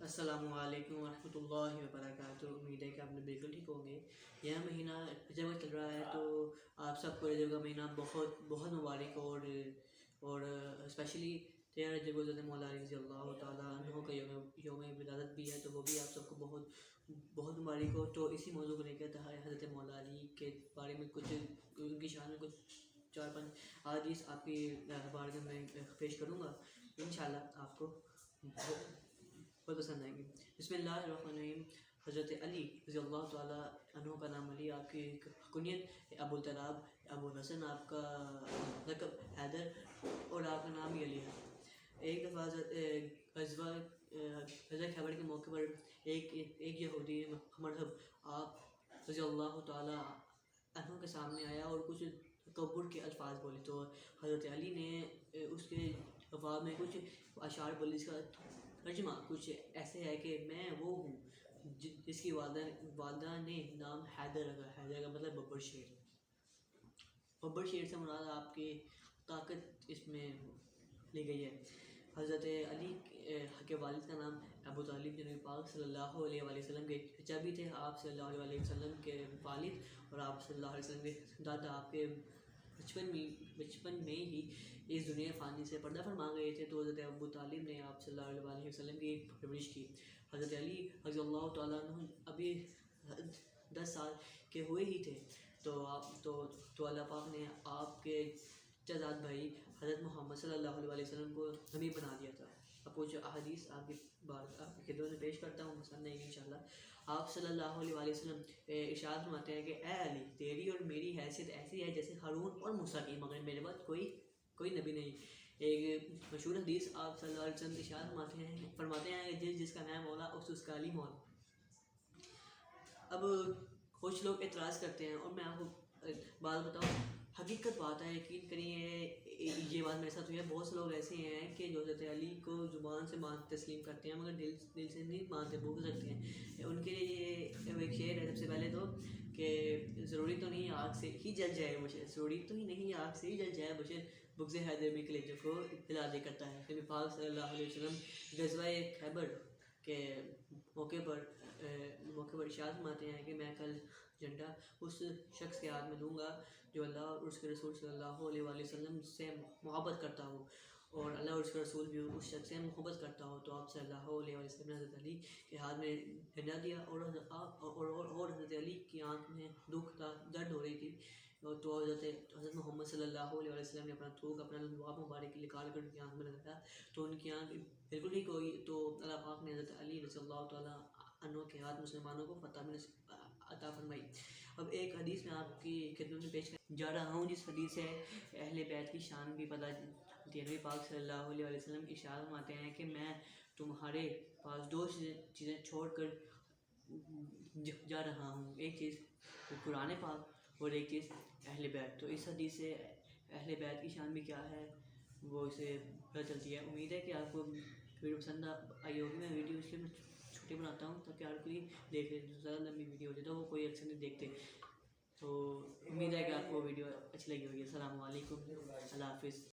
السلام علیکم ورحمۃ اللہ وبرکاتہ۔ امید ہے کہ آپ نے بالکل ٹھیک ہوں گے۔ یہ مہینہ جب چل رہا ہے تو آپ سب کو رجب کا مہینہ بہت بہت مبارک ہو، اور اسپیشلی 13 رجب حضرت مولا علی رضی اللہ تعالیٰ عنہ کا یوم ولادت بھی ہے، تو وہ بھی آپ سب کو بہت بہت مبارک ہو۔ تو اسی موضوع کو لے کر حضرت مولا علی کے بارے میں کچھ ان کی شان میں کچھ 4-5 احادیث آپ کی بارگاہ میں پیش کروں گا، انشاءاللہ آپ کو بہت پسند آئیں گی۔ بسم اللہ الرحمن الرحیم۔ حضرت علی رضی اللہ تعالیٰ عنہ کا نام علی، آپ کی کنیت ابو التراب، ابو الحسن، آپ کا لقب حیدر، اور آپ کا نام ہی علی ہے۔ ایک دفعہ غزوہ خیبر کے موقع پر ایک یہودی مرہب آپ رضی اللہ تعالیٰ عنہ کے سامنے آیا اور کچھ تکبر کے الفاظ بولے، تو حضرت علی نے اس کے جواب میں کچھ اشعار بولے، جس کا ترجمہ کچھ ایسے ہے کہ میں وہ ہوں جس کی والدہ نے نام حیدر رکھا۔ حیدر کا مطلب ببر شیر۔ ببر شیر سے مراد آپ کی طاقت اس میں لی گئی ہے۔ حضرت علی کے والد کا نام ابو طالب، جو نبی پاک صلی اللہ علیہ وآلہ وسلم کے چچا بھی تھے۔ آپ صلی اللہ علیہ وآلہ وسلم کے والد اور آپ صلی اللہ علیہ وسلم کے دادا آپ کے بچپن میں ہی اس دنیا فانی سے پردہ فرما گئے تھے، تو حضرت ابو طالب نے آپ صلی اللہ علیہ وآلہ وسلم کی پرورش کی۔ حضرت علی رضی اللہ تعالیٰ عنہ ابھی 10 سال کے ہوئے ہی تھے، تو اللہ پاک نے آپ کے چچا بھائی حضرت محمد صلی اللہ علیہ وآلہ وسلم کو نبی بنا دیا تھا۔ اب کچھ احادیث آپ کی خدمت میں پیش کرتا ہوں، پسند آئے گی انشاءاللہ۔ آپ صلی اللہ علیہ وآلہ وسلم ارشاد فرماتے ہیں کہ اے علی، تیری اور میری حیثیت ایسی ہے جیسے ہارون اور موسیٰ کی، مگر میرے بعد کوئی نبی نہیں۔ ایک مشہور حدیث آپ صلی اللہ علیہ وسلم ارشاد فرماتے ہیں کہ جس کا نام مولا اس کا علی مولا۔ اب کچھ لوگ اعتراض کرتے ہیں، اور میں آپ کو بات بتاؤں، حقیقت بات ہے، یقین کریے یہ بات میرے ساتھ ہوئی ہے۔ بہت سے لوگ ایسے ہیں کہ جو حضرت علی کو زبان سے تسلیم کرتے ہیں، مگر دل سے نہیں مانتے، بغض رکھتے ہیں۔ ان کے لیے یہ ایک شعر ہے، سب سے پہلے تو کہ ضروری تو نہیں آگ سے ہی جل جائے بشر، ضروری تو ہی نہیں آگ سے ہی جل جائے بشر، بغض حیدر میں کلیجوں کو ہلا دے کرتا ہے۔ نبی پاک صلی اللہ علیہ وسلم غزوہ خیبر کے موقع پر ارشاد فرماتے ہیں کہ میں کل جھنڈا اس شخص کے ہاتھ میں دوں گا جو اللہ اور اس کے رسول صلی اللہ علیہ وآلہ وسلم سے محبت کرتا ہو، اور اللہ اور اس کے رسول بھی اس شخص سے محبت کرتا ہو۔ تو آپ صلی اللہ علیہ وآلہ وسلم نے حضرت علی کے ہاتھ میں جھنڈا دیا، اور حضرت علی کی آنکھ میں دکھ تھا، درد ہو رہی تھی، تو حضرت محمد صلی اللہ علیہ وآلہ وسلم نے اپنا تھوک، اپنا لباس مبارک نکال کر ان کی آنکھ میں لگایا، تو ان کی آنکھ بالکل ٹھیک ہوئی۔ تو اللہ پاک نے حضرت علی رضی اللہ تعالیٰ عنہ کے ہاتھ مسلمانوں کو فتح عطا فرمائی۔ اب ایک حدیث میں آپ کی خدمت میں پیش جا رہا ہوں، جس حدیث سے اہل بیت کی شان بھی پتہ چلتی ہے۔ نبی پاک صلی اللہ علیہ وآلہ وسلم ارشاد فرماتے ہیں کہ میں تمہارے پاس 2 چیزیں چھوڑ کر جا رہا ہوں، ایک چیز قرآن پاک اور ایک چیز اہل بیت۔ تو اس حدیث سے اہل بیت کی شان بھی کیا ہے وہ اسے پتہ چلتی ہے۔ امید ہے کہ آپ کو ویڈیو پسند آئی ہوگی۔ میں ویڈیو اس لیے میں چھوٹی بناتا ہوں تاکہ ہر کوئی دیکھ لے، جو زیادہ لمبی ویڈیو ہو جائے تو وہ کوئی اکثر نہیں دیکھتے۔ تو امید ہے کہ آپ کو ویڈیو اچھی لگی ہوگی۔ السلام علیکم، اللہ حافظ۔